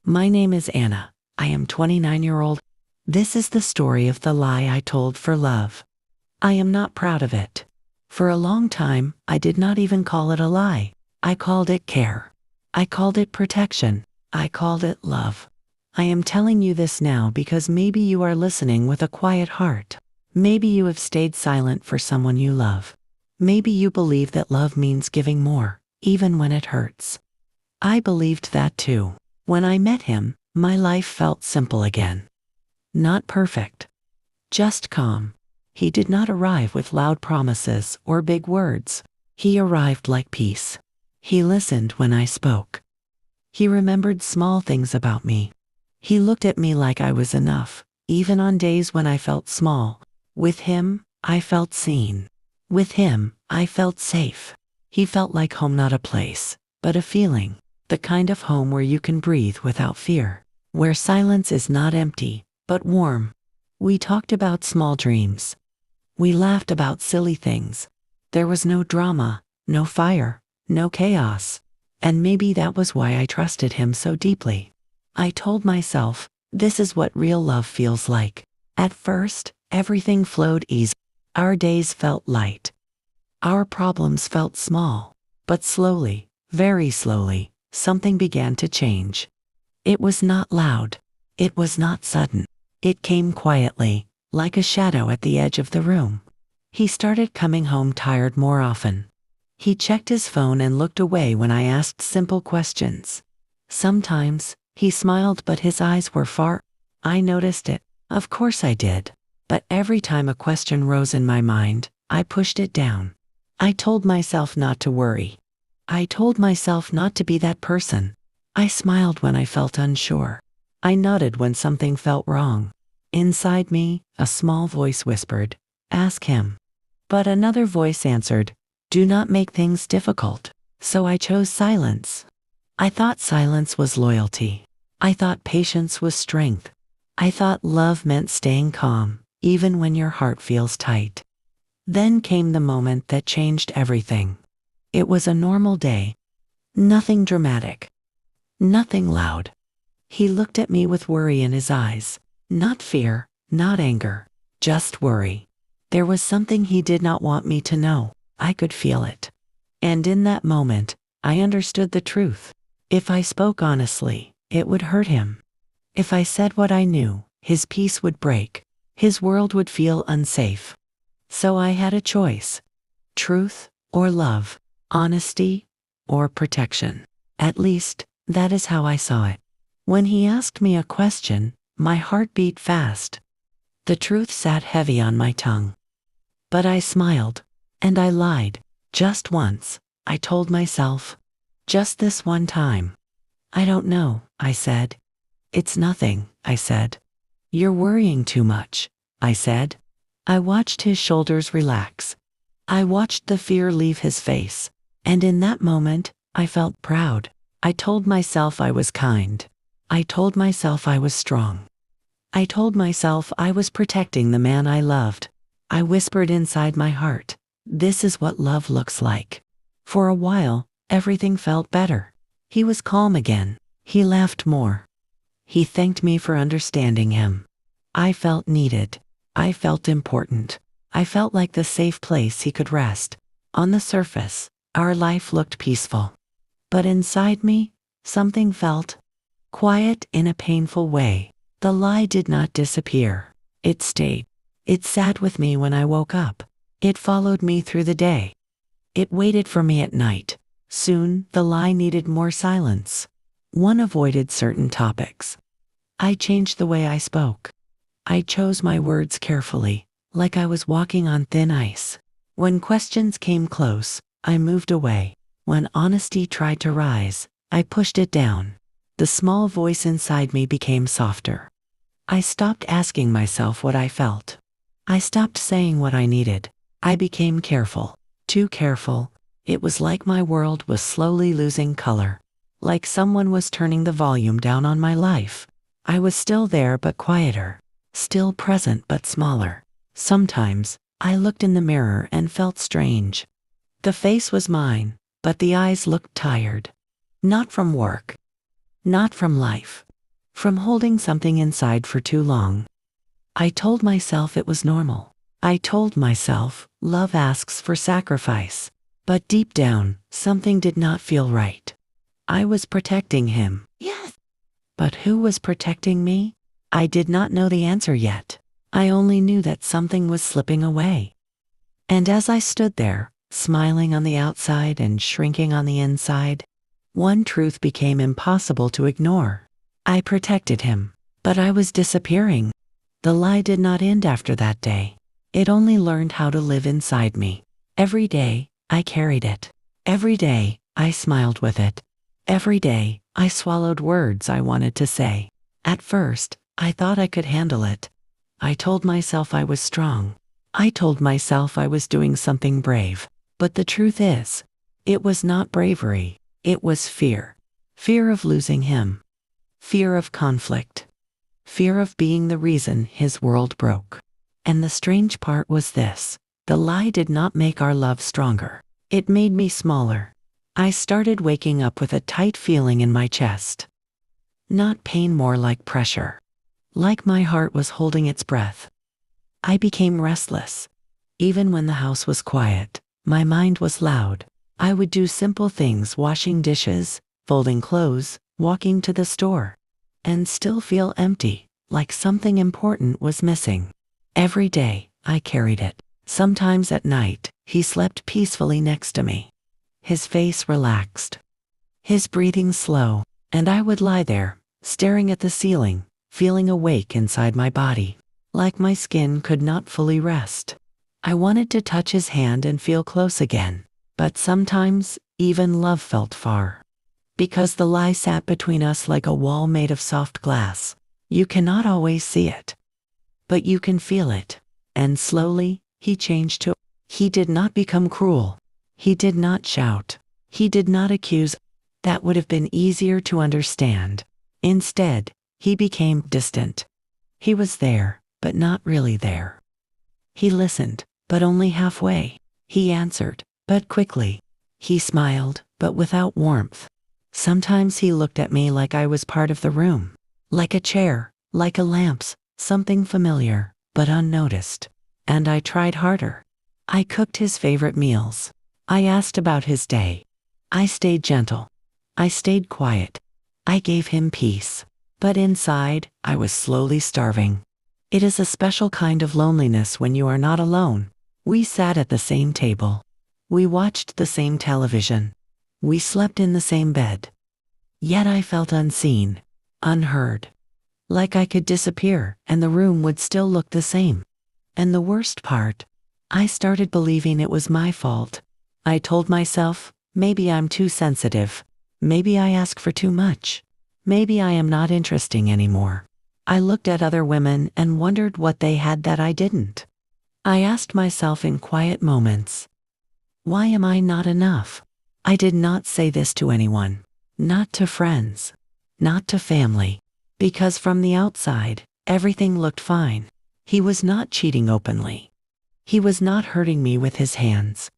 My name is Anna. I am 29-year-old. This is the story of the lie I told for love. I am not proud of it. For a long time, I did not even call it a lie. I called it care. I called it protection. I called it love. I am telling you this now because maybe you are listening with a quiet heart. Maybe you have stayed silent for someone you love. Maybe you believe that love means giving more, even when it hurts. I believed that too. When I met him, my life felt simple again. Not perfect. Just calm. He did not arrive with loud promises or big words. He arrived like peace. He listened when I spoke. He remembered small things about me. He looked at me like I was enough, even on days when I felt small. With him, I felt seen. With him, I felt safe. He felt like home, not a place, but a feeling. The kind of home where you can breathe without fear. Where silence is not empty, but warm. We talked about small dreams. We laughed about silly things. There was no drama, no fire, no chaos. And maybe that was why I trusted him so deeply. I told myself, this is what real love feels like. At first, everything flowed easy. Our days felt light. Our problems felt small. But slowly, very slowly, something began to change. It was not loud. It was not sudden. It came quietly, like a shadow at the edge of the room. He started coming home tired more often. He checked his phone and looked away when I asked simple questions. Sometimes, he smiled but his eyes were far. I noticed it. Of course I did. But every time a question rose in my mind, I pushed it down. I told myself not to worry. I told myself not to be that person. I smiled when I felt unsure. I nodded when something felt wrong. Inside me, a small voice whispered, "Ask him." But another voice answered, "Do not make things difficult." So I chose silence. I thought silence was loyalty. I thought patience was strength. I thought love meant staying calm, even when your heart feels tight. Then came the moment that changed everything. It was a normal day. Nothing dramatic. Nothing loud. He looked at me with worry in his eyes. Not fear, not anger, just worry. There was something he did not want me to know. I could feel it. And in that moment, I understood the truth. If I spoke honestly, it would hurt him. If I said what I knew, his peace would break. His world would feel unsafe. So I had a choice. Truth or love. Honesty or protection. At least, that is how I saw it. When he asked me a question, my heart beat fast. The truth sat heavy on my tongue. But I smiled, and I lied. Just once, I told myself. Just this one time. "I don't know," I said. "It's nothing," I said. "You're worrying too much," I said. I watched his shoulders relax. I watched the fear leave his face. And in that moment, I felt proud. I told myself I was kind. I told myself I was strong. I told myself I was protecting the man I loved. I whispered inside my heart, "This is what love looks like." For a while, everything felt better. He was calm again. He laughed more. He thanked me for understanding him. I felt needed. I felt important. I felt like the safe place he could rest. On the surface, our life looked peaceful. But inside me, something felt quiet in a painful way. The lie did not disappear. It stayed. It sat with me when I woke up. It followed me through the day. It waited for me at night. Soon, the lie needed more silence. One avoided certain topics. I changed the way I spoke. I chose my words carefully, like I was walking on thin ice. When questions came close, I moved away. When honesty tried to rise, I pushed it down. The small voice inside me became softer. I stopped asking myself what I felt. I stopped saying what I needed. I became careful. Too careful. It was like my world was slowly losing color. Like someone was turning the volume down on my life. I was still there but quieter. Still present but smaller. Sometimes, I looked in the mirror and felt strange. The face was mine, but the eyes looked tired. Not from work. Not from life. from holding something inside for too long. I told myself it was normal. I told myself love asks for sacrifice. But deep down, something did not feel right. I was protecting him. Yes. But who was protecting me? I did not know the answer yet. I only knew that something was slipping away. And as I stood there, smiling on the outside and shrinking on the inside, one truth became impossible to ignore. I protected him, but I was disappearing. The lie did not end after that day. It only learned how to live inside me. Every day, I carried it. Every day, I smiled with it. Every day, I swallowed words I wanted to say. At first, I thought I could handle it. I told myself I was strong. I told myself I was doing something brave. But the truth is, it was not bravery. It was fear. Fear of losing him. Fear of conflict. Fear of being the reason his world broke. And the strange part was this. The lie did not make our love stronger. It made me smaller. I started waking up with a tight feeling in my chest. Not pain, more like pressure. Like my heart was holding its breath. I became restless. Even when the house was quiet, my mind was loud. I would do simple things, washing dishes, folding clothes, walking to the store, and still feel empty, like something important was missing. Every day, I carried it. Sometimes at night, he slept peacefully next to me. His face relaxed. His breathing slow, and I would lie there, staring at the ceiling, feeling awake inside my body, like my skin could not fully rest. I wanted to touch his hand and feel close again, but sometimes, even love felt far. Because the lie sat between us like a wall made of soft glass. You cannot always see it, but you can feel it. And slowly, he changed too. He did not become cruel. He did not shout. He did not accuse. That would have been easier to understand. Instead, he became distant. He was there, but not really there. He listened, but only halfway. He answered, but quickly. He smiled, but without warmth. Sometimes he looked at me like I was part of the room. Like a chair, like a lamp, something familiar, but unnoticed. And I tried harder. I cooked his favorite meals. I asked about his day. I stayed gentle. I stayed quiet. I gave him peace. But inside, I was slowly starving. It is a special kind of loneliness when you are not alone. We sat at the same table. We watched the same television. We slept in the same bed. Yet I felt unseen, unheard. Like I could disappear and the room would still look the same. And the worst part, I started believing it was my fault. I told myself, maybe I'm too sensitive. Maybe I ask for too much. Maybe I am not interesting anymore. I looked at other women and wondered what they had that I didn't. I asked myself in quiet moments, why am I not enough? I did not say this to anyone, not to friends, not to family, because from the outside, everything looked fine. He was not cheating openly. He was not hurting me with his hands.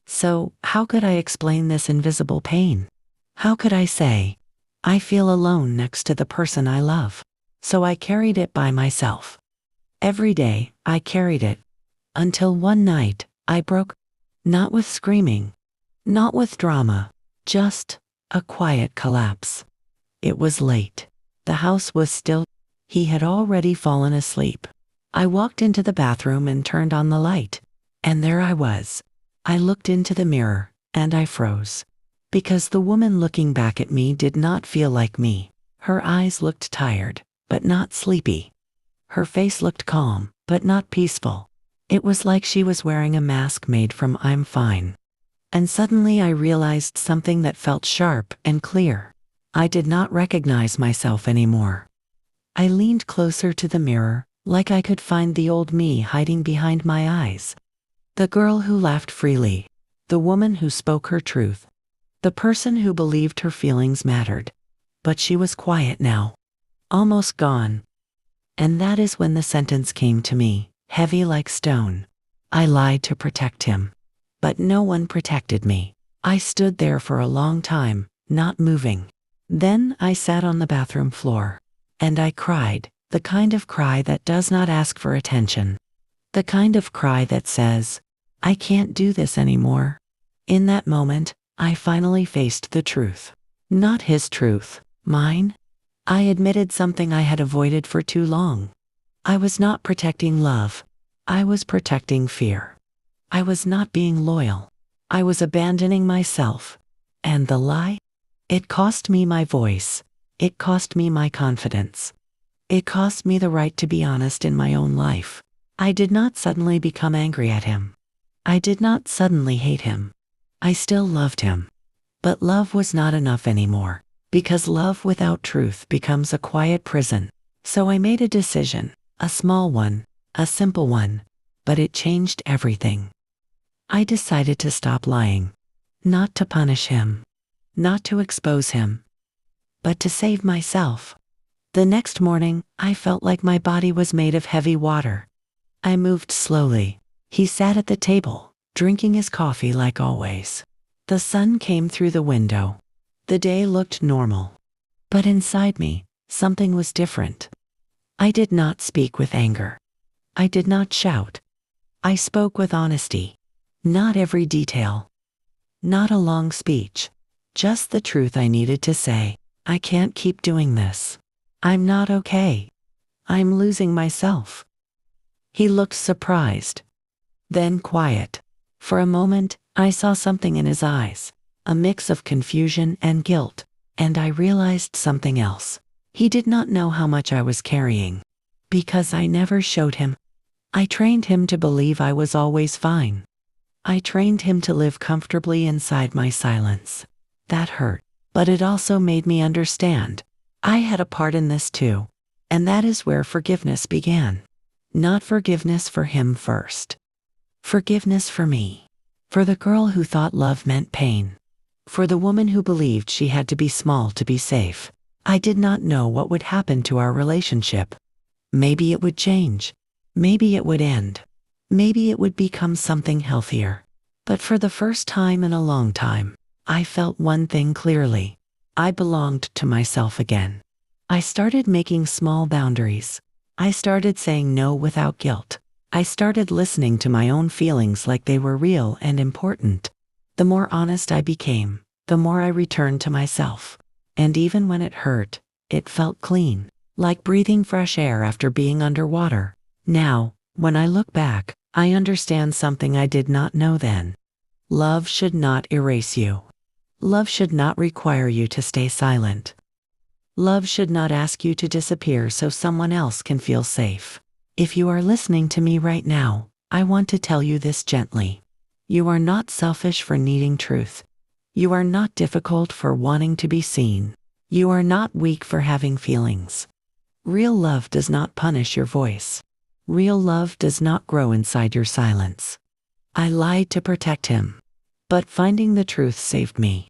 So, how could I explain this invisible pain? How could I say, I feel alone next to the person I love? So I carried it by myself. Every day, I carried it. Until one night, I broke. Not with screaming. Not with drama. Just a quiet collapse. It was late. The house was still. He had already fallen asleep. I walked into the bathroom and turned on the light. And there I was. I looked into the mirror, and I froze. Because the woman looking back at me did not feel like me. Her eyes looked tired, but not sleepy. Her face looked calm, but not peaceful. It was like she was wearing a mask made from "I'm fine." And suddenly I realized something that felt sharp and clear. I did not recognize myself anymore. I leaned closer to the mirror, like I could find the old me hiding behind my eyes. The girl who laughed freely. The woman who spoke her truth. The person who believed her feelings mattered. But she was quiet now. Almost gone. And that is when the sentence came to me, heavy like stone. I lied to protect him. But no one protected me. I stood there for a long time, not moving. Then I sat on the bathroom floor. And I cried, the kind of cry that does not ask for attention. The kind of cry that says, I can't do this anymore. In that moment, I finally faced the truth. Not his truth, mine. I admitted something I had avoided for too long. I was not protecting love. I was protecting fear. I was not being loyal. I was abandoning myself. And the lie? It cost me my voice. It cost me my confidence. It cost me the right to be honest in my own life. I did not suddenly become angry at him. I did not suddenly hate him. I still loved him. But love was not enough anymore, because love without truth becomes a quiet prison. So I made a decision, a small one, a simple one, but it changed everything. I decided to stop lying, not to punish him, not to expose him, but to save myself. The next morning, I felt like my body was made of heavy water. I moved slowly. He sat at the table, drinking his coffee like always. The sun came through the window. The day looked normal. But inside me, something was different. I did not speak with anger. I did not shout. I spoke with honesty. Not every detail. Not a long speech. Just the truth I needed to say. I can't keep doing this. I'm not okay. I'm losing myself. He looked surprised. Then quiet. For a moment, I saw something in his eyes, a mix of confusion and guilt, and I realized something else. He did not know how much I was carrying, because I never showed him. I trained him to believe I was always fine. I trained him to live comfortably inside my silence. That hurt, but it also made me understand. I had a part in this too, and that is where forgiveness began. Not forgiveness for him first. Forgiveness for me. For the girl who thought love meant pain. For the woman who believed she had to be small to be safe. I did not know what would happen to our relationship. Maybe it would change. Maybe it would end. Maybe it would become something healthier. But for the first time in a long time, I felt one thing clearly. I belonged to myself again. I started making small boundaries. I started saying no without guilt. I started listening to my own feelings like they were real and important. The more honest I became, the more I returned to myself. And even when it hurt, it felt clean, like breathing fresh air after being underwater. Now, when I look back, I understand something I did not know then. Love should not erase you. Love should not require you to stay silent. Love should not ask you to disappear so someone else can feel safe. If you are listening to me right now, I want to tell you this gently. You are not selfish for needing truth. You are not difficult for wanting to be seen. You are not weak for having feelings. Real love does not punish your voice. Real love does not grow inside your silence. I lied to protect him, but finding the truth saved me.